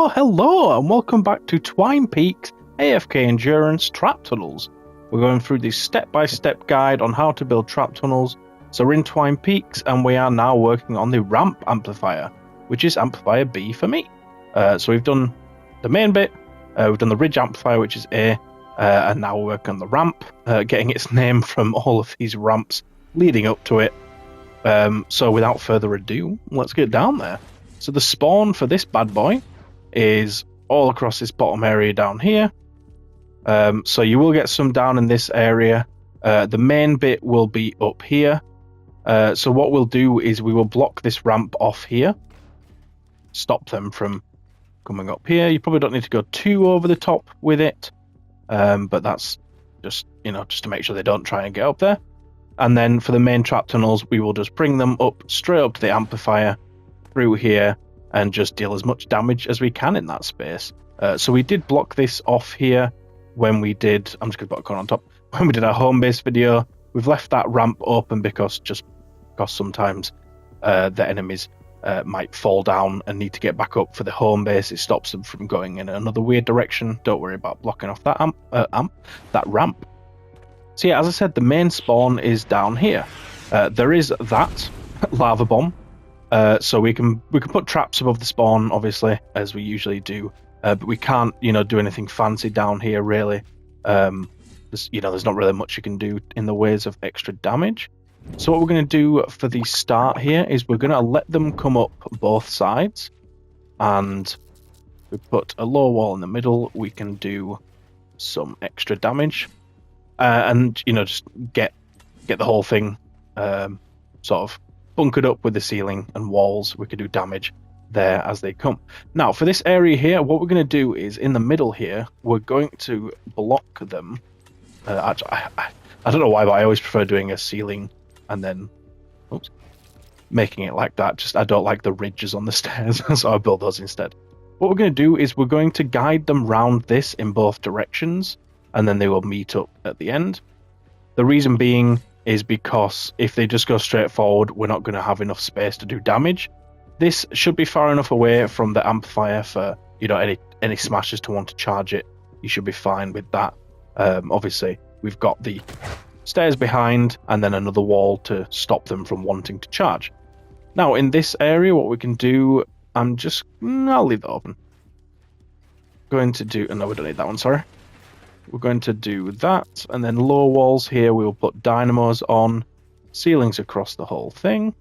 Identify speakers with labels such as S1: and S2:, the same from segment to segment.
S1: Oh, hello, and welcome back to Twine Peaks AFK Endurance Trap Tunnels. We're going through the step-by-step guide on how to build trap tunnels. So we're in Twine Peaks, and we are now working on the Ramp Amplifier, which is Amplifier B for me. So we've done the main bit, we've done the Ridge Amplifier, which is A, and now we're working on the ramp, getting its name from all of these ramps leading up to it. So without further ado, let's get down there. So the spawn for this bad boy is all across this bottom area down here. So you will get some down in this area. The main bit will be up here. So what we'll do is we will block this ramp off here, stop them from coming up here. You probably don't need to go too over the top with it, but that's just to make sure they don't try and get up there. And then for the main trap tunnels, we will just bring them up straight up to the amplifier through here and just deal as much damage as we can in that space. So we did block this off here when we did, I'm just going to put a corner on top, when we did our home base video. We've left that ramp open because sometimes the enemies might fall down and need to get back up for the home base. It stops them from going in another weird direction. Don't worry about blocking off that that ramp. So yeah, as I said, the main spawn is down here. There is that lava bomb. So we can put traps above the spawn, obviously, as we usually do, but we can't, do anything fancy down here, really. There's not really much you can do in the ways of extra damage. So what we're going to do for the start here is we're going to let them come up both sides, and we put a low wall in the middle. We can do some extra damage, and just get the whole thing sort of bunkered up with the ceiling and walls. We could do damage there as they come. Now for this area here, what we're going to do is in the middle here, we're going to block them. Actually, I don't know why, but I always prefer doing a ceiling and then making it like that. Just I don't like the ridges on the stairs, so I build those instead. What we're going to do is we're going to guide them round this in both directions, and then they will meet up at the end. The reason being is because if they just go straight forward, we're not going to have enough space to do damage. This should be far enough away from the amplifier for any smashers to want to charge it. You should be fine with that. Obviously, we've got the stairs behind and then another wall to stop them from wanting to charge. Now in this area, what we can do, I'll leave that open. Going to do, no, we don't need that one, sorry. We're going to do that, and then low walls here, we will put dynamos on, ceilings across the whole thing,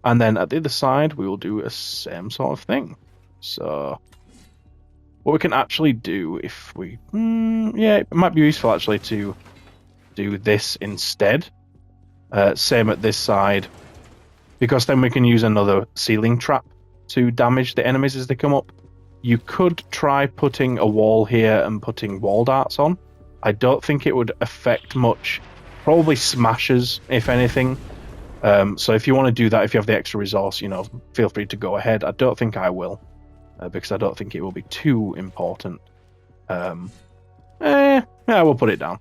S1: and then at the other side, we will do a same sort of thing. So, what we can actually do if we, it might be useful actually to do this instead. Same at this side, because then we can use another ceiling trap to damage the enemies as they come up. You could try putting a wall here and putting wall darts on. I don't think it would affect much. Probably smashers, if anything. So if you want to do that, if you have the extra resource, feel free to go ahead. I don't think I will, because I don't think it will be too important. We'll put it down.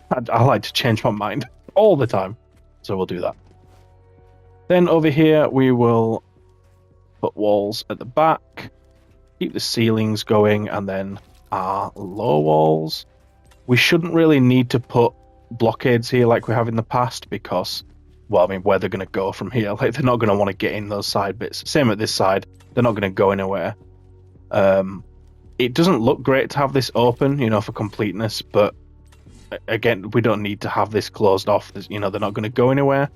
S1: I like to change my mind all the time, so we'll do that. Then over here, we will put walls at the back. Keep the ceilings going, and then our low walls. We shouldn't really need to put blockades here like we have in the past because, where they're going to go from here? Like, they're not going to want to get in those side bits. Same at this side. They're not going to go anywhere. It doesn't look great to have this open, for completeness, but again, we don't need to have this closed off. They're not going to go anywhere,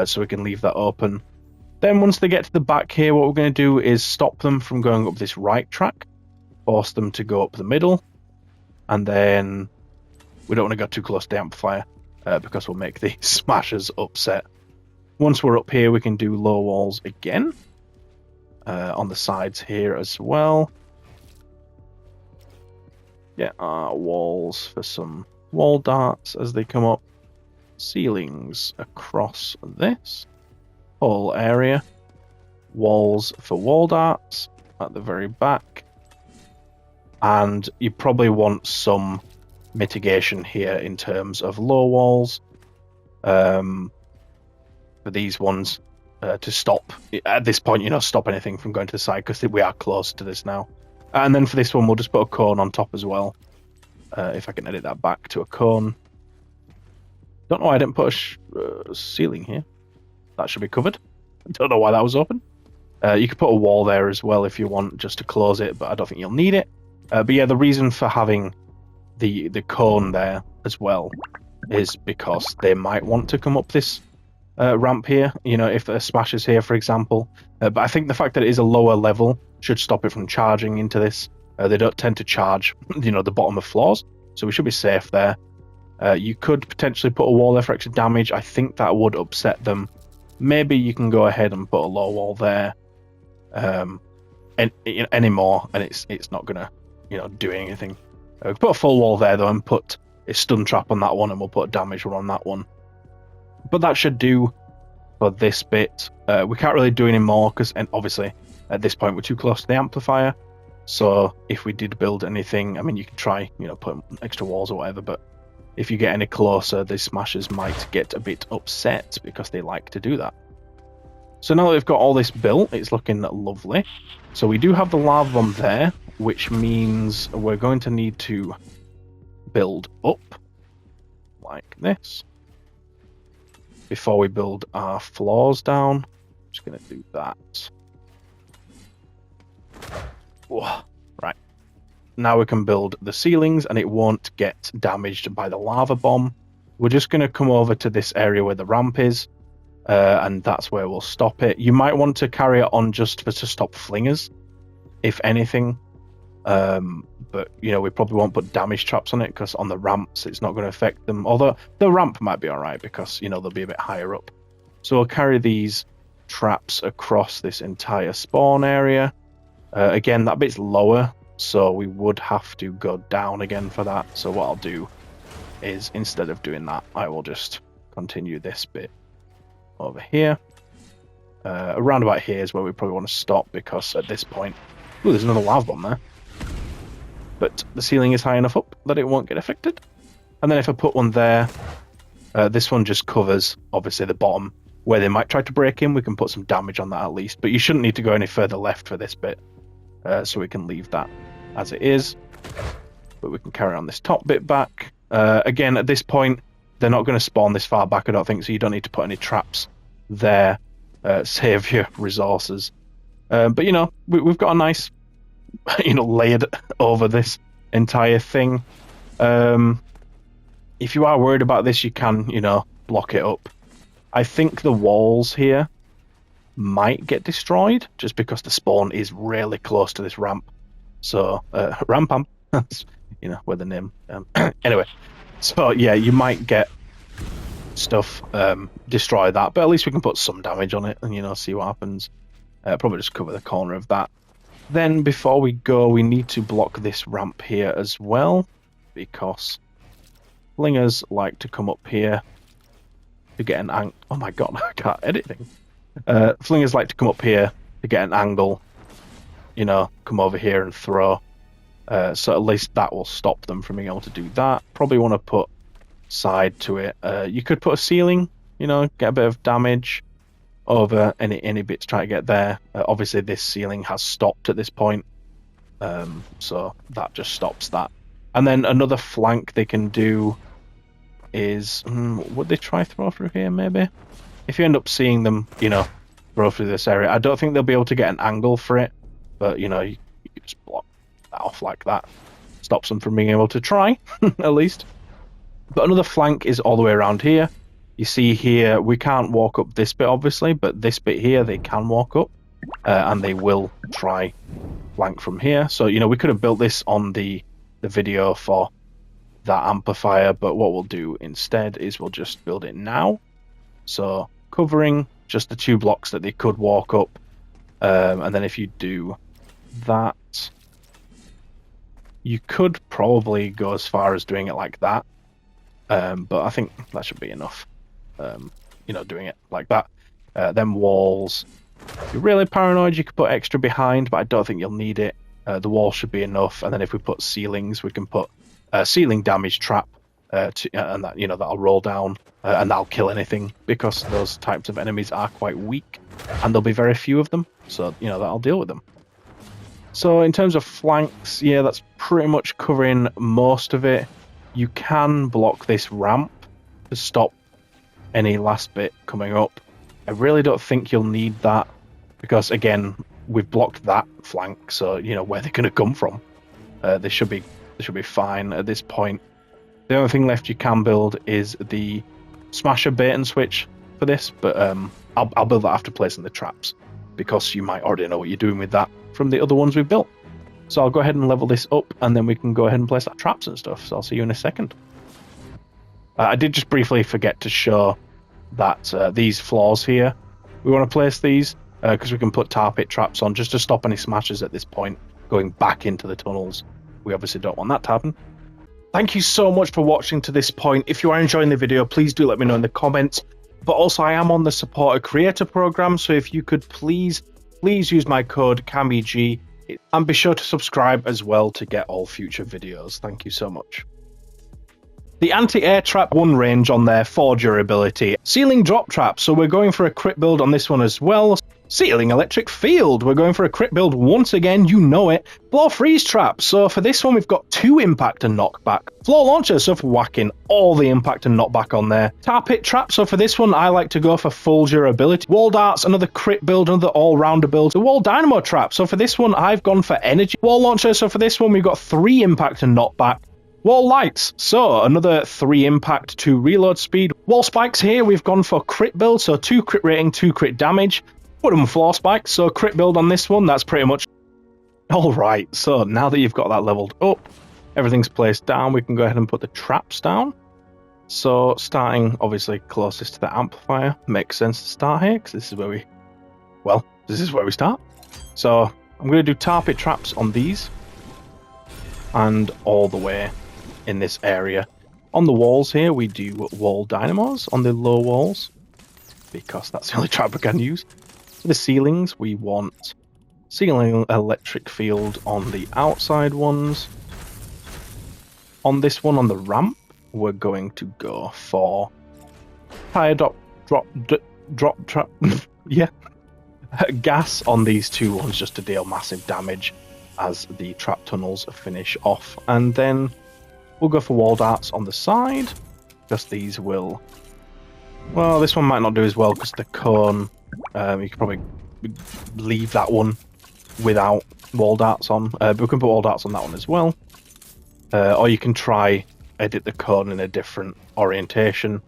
S1: so we can leave that open. Then once they get to the back here, what we're going to do is stop them from going up this right track, force them to go up the middle, and then we don't want to go too close to the amplifier because we'll make the smashers upset. Once we're up here, we can do low walls again on the sides here as well. Get our walls for some wall darts as they come up. Ceilings across this whole area, walls for wall darts at the very back, and you probably want some mitigation here in terms of low walls for these ones. to stop, at this point, stop anything from going to the side, because we are close to this now. And then for this one, we'll just put a cone on top as well. If I can edit that back to a cone. Don't know why I didn't put a ceiling here. That should be covered. Don't know why that was open. You could put a wall there as well if you want, just to close it, but I don't think you'll need it. But yeah, the reason for having the cone there as well is because they might want to come up this ramp here, if a smash is here, for example. But I think the fact that it is a lower level should stop it from charging into this. They don't tend to charge, the bottom of floors, so we should be safe there. You could potentially put a wall there for extra damage. I think that would upset them. Maybe you can go ahead and put a low wall there anymore, and it's not gonna do anything. Put a full wall there though, and put a stun trap on that one, and we'll put a damage one on that one. But that should do for this bit. We can't really do any more because obviously at this point we're too close to the amplifier. So if we did build anything, I mean, you can try put extra walls or whatever, but if you get any closer, the smashers might get a bit upset because they like to do that. So now that we've got all this built, it's looking lovely. So we do have the lava bomb there, which means we're going to need to build up like this before we build our floors down. I'm just going to do that. Whoa. Right. Now we can build the ceilings and it won't get damaged by the lava bomb. We're just going to come over to this area where the ramp is, and that's where we'll stop it. You might want to carry it on just to stop flingers, if anything. But, we probably won't put damage traps on it because on the ramps it's not going to affect them. Although the ramp might be alright because, they'll be a bit higher up. So we'll carry these traps across this entire spawn area. Again, that bit's lower, so we would have to go down again for that. So what I'll do is, instead of doing that, I will just continue this bit over here. Around about here is where we probably want to stop, because at this point... Ooh, there's another lava bomb there. But the ceiling is high enough up that it won't get affected. And then if I put one there, this one just covers, obviously, the bottom. Where they might try to break in, we can put some damage on that at least. But you shouldn't need to go any further left for this bit. So we can leave that as it is. But we can carry on this top bit back. Again, at this point, they're not going to spawn this far back, I don't think, so you don't need to put any traps there. Save your resources. But, we've got a nice, layered over this entire thing. If you are worried about this, you can, block it up. I think the walls here might get destroyed just because the spawn is really close to this ramp. So, Ramp Amp, where the name. Anyway, so yeah, you might get stuff destroy that, but at least we can put some damage on it and see what happens. Probably just cover the corner of that. Then before we go, we need to block this ramp here as well, because flingers like to come up here to get an angle. Oh my god, I can't edit things. Flingers like to come up here to get an angle, come over here and throw. So at least that will stop them from being able to do that. Probably want to put side to it. You could put a ceiling, get a bit of damage over any bits trying to get there. Obviously this ceiling has stopped at this point, so that just stops that. And then another flank they can do is, would they try throw through here maybe? If you end up seeing them, throw through this area, I don't think they'll be able to get an angle for it, but you can just block that off like that. Stops them from being able to try, at least. But another flank is all the way around here. You see here, we can't walk up this bit obviously, but this bit here they can walk up, and they will try flank from here. So, we could have built this on the video for that amplifier, but what we'll do instead is we'll just build it now. So covering just the 2 blocks that they could walk up, and then if you do that, you could probably go as far as doing it like that, but I think that should be enough. Doing it like that. Then walls, if you're really paranoid, you could put extra behind, but I don't think you'll need it. The wall should be enough, and then if we put ceilings, we can put a ceiling damage trap and that that'll roll down and that'll kill anything, because those types of enemies are quite weak and there'll be very few of them. So that'll deal with them. So in terms of flanks, yeah, that's pretty much covering most of it. You can block this ramp to stop any last bit coming up. I really don't think you'll need that, because again, we've blocked that flank, so where they're going to come from. They should be fine at this point. The only thing left you can build is the smasher bait and switch for this, but I'll build that after placing the traps, because you might already know what you're doing with that from the other ones we've built. So I'll go ahead and level this up, and then we can go ahead and place that traps and stuff. So I'll see you in a second. I did just briefly forget to show that these floors here, we want to place these because we can put tar pit traps on just to stop any smashes at this point going back into the tunnels. We obviously don't want that to happen. Thank you so much for watching to this point. If you are enjoying the video, please do let me know in the comments. But also, I am on the supporter creator program, so if you could please use my code CAMBG, and be sure to subscribe as well to get all future videos. Thank you so much. The anti-air trap 1 range on there for durability. Ceiling drop trap, so we're going for a crit build on this one as well. Ceiling electric field, we're going for a crit build once again, you know it. Floor freeze trap, so for this one we've got 2 impact and knockback. Floor launcher, so for whacking all the impact and knockback on there. Tar pit trap, so for this one I like to go for full durability. Wall darts, another crit build, another all-rounder build. The wall dynamo trap, so for this one I've gone for energy. Wall launcher, so for this one we've got 3 impact and knockback. Wall lights, so another 3 impact, 2 reload speed. Wall spikes here, we've gone for crit build, so 2 crit rating, 2 crit damage. Wooden floor spikes, so crit build on this one, that's pretty much alright. So now that you've got that leveled up, everything's placed down, we can go ahead and put the traps down. So starting obviously closest to the amplifier, makes sense to start here, because this is where we start. So I'm going to do tar pit traps on these, and all the way in this area. On the walls here, we do wall dynamos on the low walls, because that's the only trap we can use. For the ceilings, we want ceiling electric field on the outside ones. On this one, on the ramp, we're going to go for tire drop trap. Yeah, gas on these 2 ones just to deal massive damage as the trap tunnels finish off. And then we'll go for wall darts on the side, because these will... Well, this one might not do as well because the cone, you could probably leave that one without wall darts on, but we can put wall darts on that one as well. Or you can try edit the cone in a different orientation.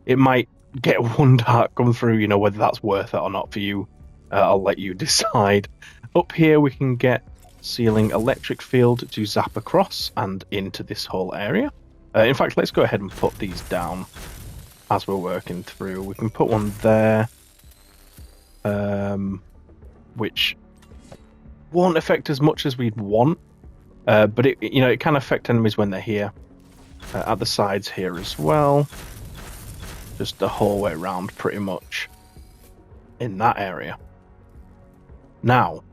S1: It might get 1 dart come through, whether that's worth it or not for you. I'll let you decide. Up here we can get ceiling electric field to zap across and into this whole area. In fact, let's go ahead and put these down as we're working through. We can put one there, which won't affect as much as we'd want, but it can affect enemies when they're here. At the sides here as well, just the whole way around pretty much in that area. Now,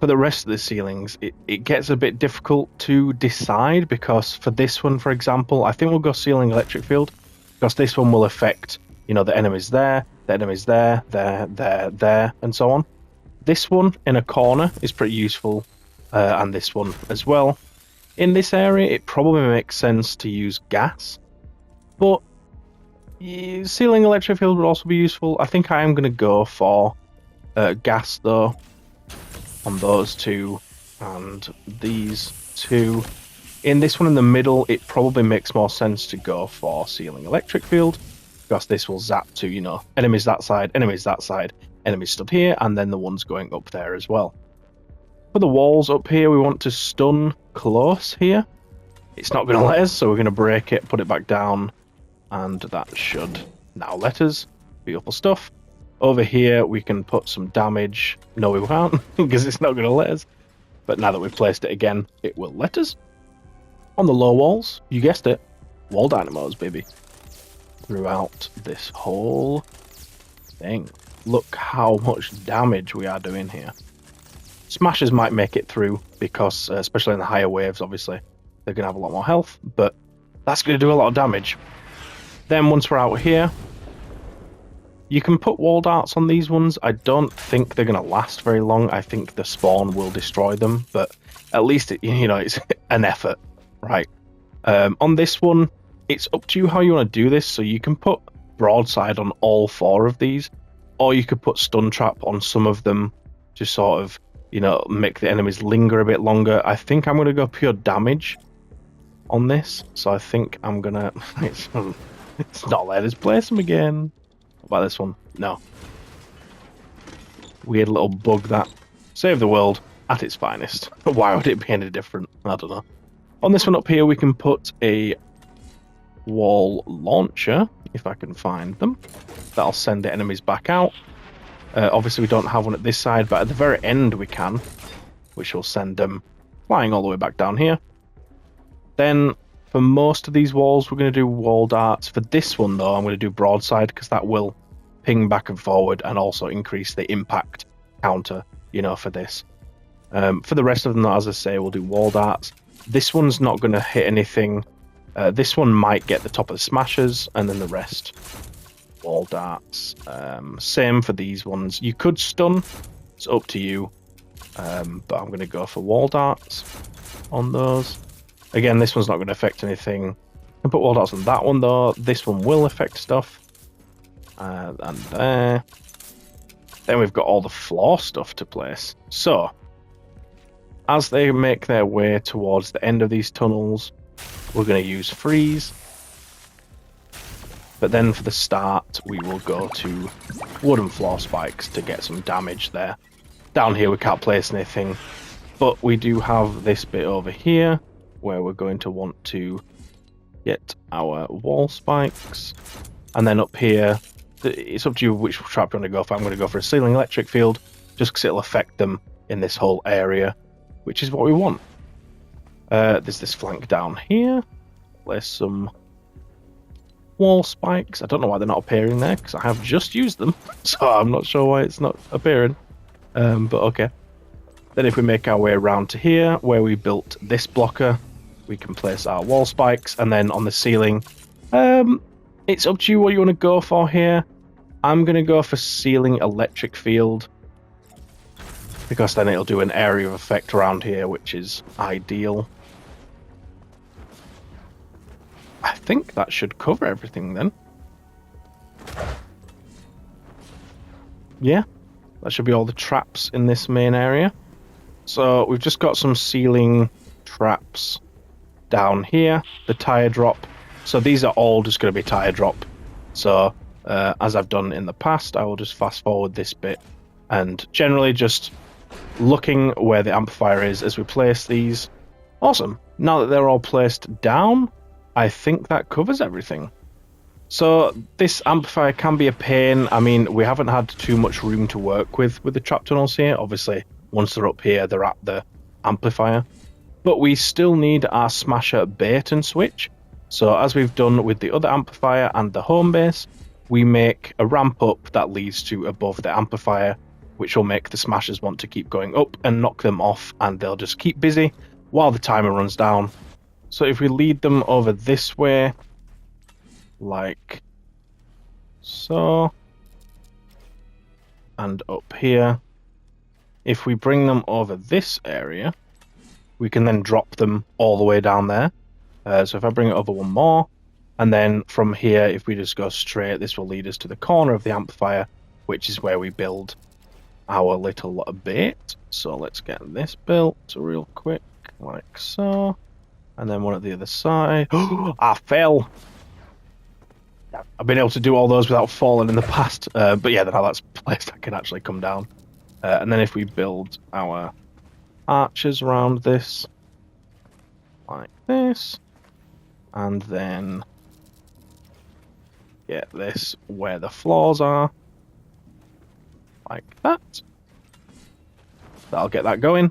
S1: for the rest of the ceilings, it gets a bit difficult to decide, because for this one, for example, I think we'll go ceiling electric field, because this one will affect, the enemies there, the enemies there, there, and so on. This one in a corner is pretty useful, and this one as well. In this area, it probably makes sense to use gas, but ceiling electric field would also be useful. I think I am going to go for gas, though, on those 2 and these 2. In this one in the middle, it probably makes more sense to go for ceiling electric field, because this will zap to, enemies that side, enemies stood here, and then the ones going up there as well. For the walls up here, we want to stun close here. It's not going to let us, so we're going to break it, put it back down, and that should now let us. Beautiful stuff. Over here, we can put some damage. No, we can't, because it's not going to let us. But now that we've placed it again, it will let us. On the low walls, you guessed it, wall dynamos, baby. Throughout this whole thing. Look how much damage we are doing here. Smashers might make it through, because, especially in the higher waves, obviously, they're going to have a lot more health. But That's going to do a lot of damage. Then once we're out here, you can put wall darts on these ones. I don't think they're going to last very long. I think the spawn will destroy them, but at least it's an effort, right? On this one, it's up to you how you want to do this. So you can put broadside on all 4 of these, or you could put stun trap on some of them to sort of, make the enemies linger a bit longer. I think I'm going to go pure damage on this. So I think I'm going to... It's not letting us place them again. What about this one? No. Weird little bug that. Save the world at its finest. Why would it be any different? I don't know. On this one up here, we can put a wall launcher, if I can find them. That'll send the enemies back out. Obviously, we don't have one at this side, but at the very end we can, which will send them flying all the way back down here. Then, for most of these walls, we're going to do wall darts. For this one, though, I'm going to do broadside, because that will ping back and forward and also increase the impact counter, for this. For the rest of them, as I say, we'll do wall darts. This one's not going to hit anything. This one might get the top of the smashers, and then the rest wall darts. Same for these ones. You could stun, it's up to you, but I'm going to go for wall darts on those. Again, this one's not going to affect anything. I can put wall darts on that one, though. This one will affect stuff. And there. Then we've got all the floor stuff to place. So, as they make their way towards the end of these tunnels, we're going to use freeze. But then for the start, we will go to wooden floor spikes to get some damage there. Down here we can't place anything, but we do have this bit over here where we're going to want to get our wall spikes. And then up here, it's up to you which trap you want to go for. I'm going to go for a ceiling electric field, just because it'll affect them in this whole area, which is what we want. There's this flank down here. Place some wall spikes. I don't know why they're not appearing there, because I have just used them, so I'm not sure why it's not appearing. But okay. Then if we make our way around to here, where we built this blocker, we can place our wall spikes, and then on the ceiling, it's up to you what you want to go for here. I'm going to go for ceiling electric field, because then it'll do an area of effect around here, which is ideal. I think that should cover everything then. Yeah, that should be all the traps in this main area. So we've just got some ceiling traps down here, the tire drop. So these are all just going to be tire drop. So as I've done in the past, I will just fast forward this bit and generally just looking where the amplifier is as we place these. Awesome. Now that they're all placed down, I think that covers everything. So this amplifier can be a pain. I mean, we haven't had too much room to work with the trap tunnels here. Obviously, once they're up here, they're at the amplifier. But we still need our smasher bait and switch. So as we've done with the other amplifier and the home base, we make a ramp up that leads to above the amplifier, which will make the smashers want to keep going up and knock them off, and they'll just keep busy while the timer runs down. So if we lead them over this way, like so, and up here, if we bring them over this area, we can then drop them all the way down there. So if I bring it over one more, and then from here, if we just go straight, this will lead us to the corner of the amplifier, which is where we build our little bait. So let's get this built real quick, like so. And then one at the other side. I fell! I've been able to do all those without falling in the past. But yeah, now that's placed, I can actually come down. And then if we build our arches around this, like this, and then get this where the floors are, like that. That'll get that going.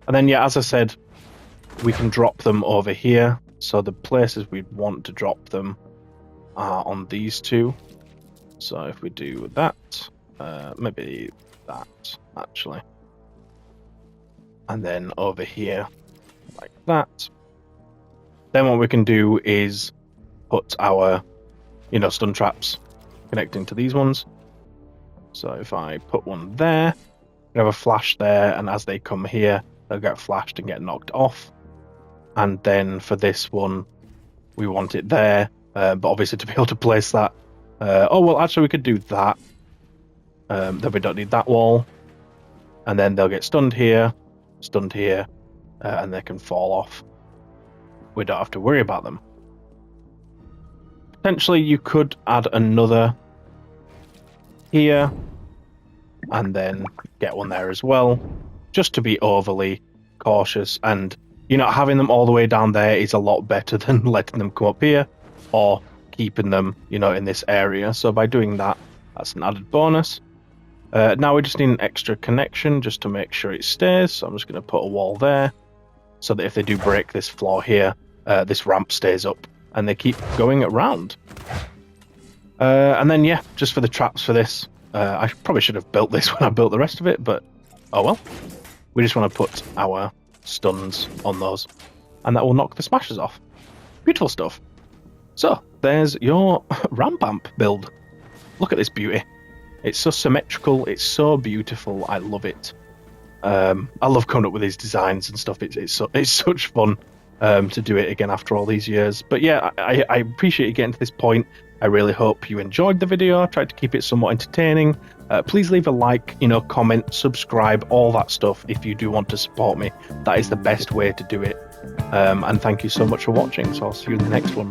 S1: And then, yeah, as I said, we can drop them over here. So the places we'd want to drop them are on these two. So if we do that, maybe that, actually. And then over here, like that. Then what we can do is put our, stun traps connecting to these ones. So if I put one there, we have a flash there, and as they come here, they'll get flashed and get knocked off. And then for this one, we want it there, but obviously to be able to place that, actually we could do that. Then we don't need that wall, and then they'll get stunned here, and they can fall off. We don't have to worry about them. Potentially you could add another here, and then get one there as well, just to be overly cautious. And having them all the way down there is a lot better than letting them come up here or keeping them in this area. So by doing that, that's an added bonus. Now we just need an extra connection just to make sure it stays. So I'm just going to put a wall there so that if they do break this floor here, this ramp stays up and they keep going around. And then just for the traps for this, I probably should have built this when I built the rest of it, but oh well. We just want to put our stuns on those, and that will knock the smashers off. Beautiful stuff. So there's your ramp amp build. Look at this beauty. It's so symmetrical, it's so beautiful, I love it. I love coming up with these designs and stuff. It's such fun to do it again after all these years. But yeah, I appreciate you getting to this point. I really hope you enjoyed the video. I tried to keep it somewhat entertaining. Please leave a like, comment, subscribe, all that stuff if you do want to support me. That is the best way to do it. And thank you so much for watching. So I'll see you in the next one.